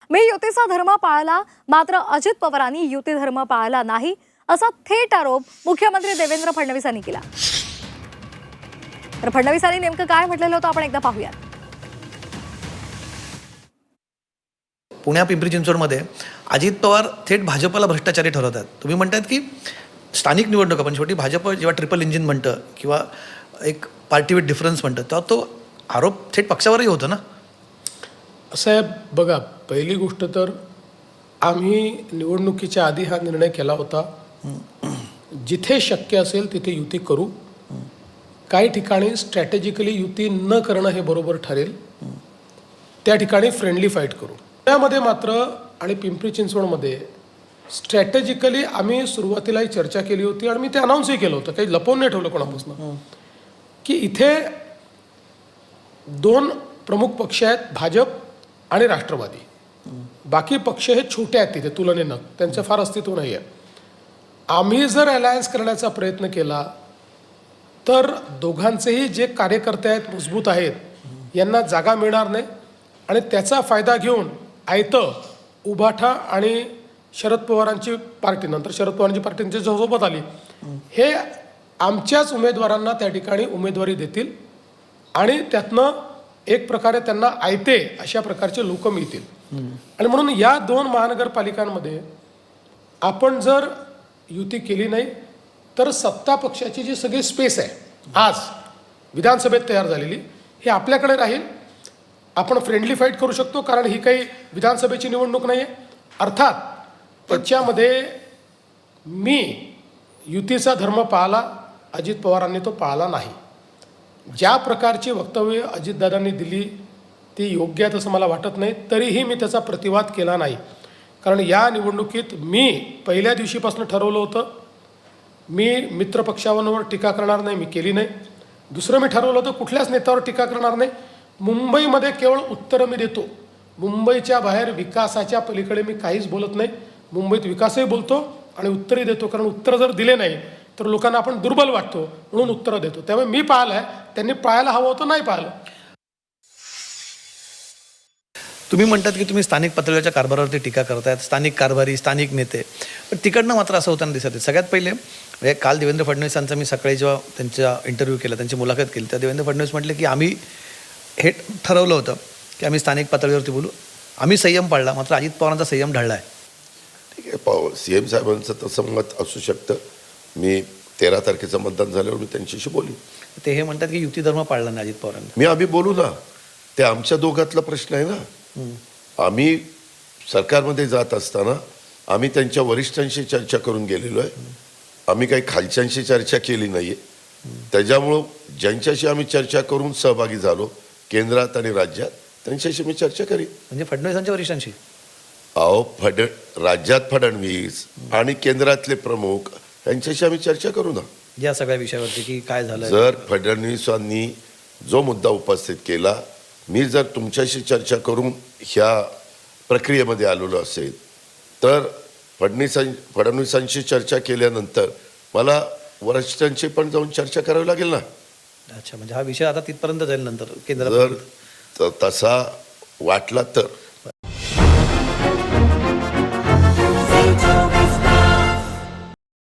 मी युतीचा धर्म पाळला, मात्र अजित पवारांनी युती धर्म पाळला नाही, असा थेट आरोप मुख्यमंत्री देवेंद्र फडणवीस यांनी केला. तर फडणवीसांनी नेमकं काय म्हटलेलं होतं आपण एकदा पाहूया. पुण्या पिंपरी चिंचवडमध्ये अजित पवार थेट भाजपला भ्रष्टाचारी ठरवतात. तुम्ही म्हणतात की स्थानिक निवडणुका पण शेवटी भाजप जेव्हा ट्रिपल इंजिन म्हणतं किंवा एक पार्टी विथ डिफरन्स म्हणतं तेव्हा तो आरोप थेट पक्षावरही होतो ना. असं आहे बघा, पहिली गोष्ट तर आम्ही निवडणुकीच्या आधी हा निर्णय केला होता, जिथे शक्य असेल तिथे युती करू. काही ठिकाणी स्ट्रॅटेजिकली युती न करणं हे बरोबर ठरेल, त्या ठिकाणी फ्रेंडली फाईट करू. त्यामध्ये मात्र आणि पिंपरी चिंचवडमध्ये स्ट्रॅटेजिकली आम्ही सुरुवातीलाही चर्चा केली होती आणि मी ते अनाऊन्सही केलं होतं, काही लपवून नाही ठेवलं कोणापासून, की इथे दोन प्रमुख पक्ष आहेत, भाजप आणि राष्ट्रवादी. बाकी पक्ष हे छोटे आहेत तिथे तुलनेनं, त्यांचं फार अस्तित्व नाही आहे. आम्ही जर अलायन्स करण्याचा प्रयत्न केला तर दोघांचेही जे कार्यकर्ते आहेत मजबूत आहेत, यांना जागा मिळणार नाही आणि त्याचा फायदा घेऊन आयतं उभाठा आणि शरद पवारांची पार्टी, नंतर शरद पवारांची पार्टी त्यांच्या सोबत आली, हे आमच्याच उमेदवारांना त्या ठिकाणी उमेदवारी देतील आणि त्यातनं एक प्रकारे त्यांना आयते अशा प्रकारचे लोक मिळतील. आणि म्हणून या दोन महानगरपालिकांमध्ये आपण जर युती केली नाही तर सत्ता पक्षाची जी सगळी स्पेस आहे आज विधानसभेत तयार झालेली, ही आपल्याकडे राहील. आपण फ्रेंडली फाईट करू शकतो, कारण ही काही विधानसभेची निवडणूक नाही आहे. अर्थात त्याच्यामध्ये मी युतीचा धर्म पाळला, अजित पवारांनी तो पाळला नाही. ज्या प्रकारची वक्तव्य अजितदादांनी दिली ती योग्य आहे असं मला वाटत नाही, तरीही मी त्याचा प्रतिवाद केला नाही. कारण या निवडणुकीत मी पहिल्या दिवशीपासून ठरवलं होतं, मी मित्रपक्षांवर टीका करणार नाही, मी केली नाही. दुसरं मी ठरवलं होतं, कुठल्याच नेत्यावर टीका करणार नाही. मुंबईमध्ये केवळ उत्तरं मी देतो, मुंबईच्या बाहेर विकासाच्या पलीकडे मी काहीच बोलत नाही. मुंबईत विकासही बोलतो आणि उत्तरही देतो, कारण उत्तरं जर दिले नाही तर लोकांना आपण दुर्बल वाटतो, म्हणून उत्तरं देतो. त्यामुळे मी पाहिलं आहे, त्यांनी पाहायला हवं होतं, नाही पाहिलं. तुम्ही म्हणतात की तुम्ही स्थानिक पातळीवरच्या कारभारावरती टीका करतायत, स्थानिक कारभारी, स्थानिक नेते, पण तिकडनं मात्र असं होताना दिसत आहे. सगळ्यात पहिले म्हणजे काल देवेंद्र फडणवीसांचा मी सकाळी जेव्हा त्यांचा इंटरव्ह्यू केला, त्यांची मुलाखत केली, तर देवेंद्र फडणवीस म्हटले की आम्ही हे ठरवलं होतं की आम्ही स्थानिक पातळीवरती बोलू, आम्ही संयम पाळला, मात्र अजित पवारांचा संयम ढळला आहे. ठीक आहे, CM साहेबांचं तसं मत असू शकतं. मी 13 तारखेचं मतदान झाल्यावर मी त्यांच्याशी बोलू. ते हे म्हणतात की युती धर्म पाळला नाही अजित पवारांनी. आम्ही बोलू ना, ते आमच्या दोघातला प्रश्न आहे ना. आम्ही सरकारमध्ये जात असताना आम्ही त्यांच्या वरिष्ठांशी चर्चा करून गेलेलो आहे, आम्ही काही खालच्यांशी चर्चा केली नाही आहे. त्याच्यामुळं ज्यांच्याशी आम्ही चर्चा करून सहभागी झालो केंद्रात आणि राज्यात, त्यांच्याशी मी चर्चा करीन. म्हणजे फडणवीसांच्या वरिष्ठांशी? अहो, राज्यात फडणवीस आणि केंद्रातले प्रमुख यांच्याशी आम्ही चर्चा करू ना या सगळ्या विषयावरती की काय झालं. जर फडणवीसांनी जो मुद्दा उपस्थित केला, मी जर तुमच्याशी चर्चा करून ह्या प्रक्रियेमध्ये आलेलो असेल तर फडणवीसांशी चर्चा केल्यानंतर मला वरिष्ठांशी पण जाऊन चर्चा करावी लागेल ना. अच्छा, म्हणजे हा विषय आता तिथपर्यंत जाईल नंतर केंद्रात. जर तसा वाटला तर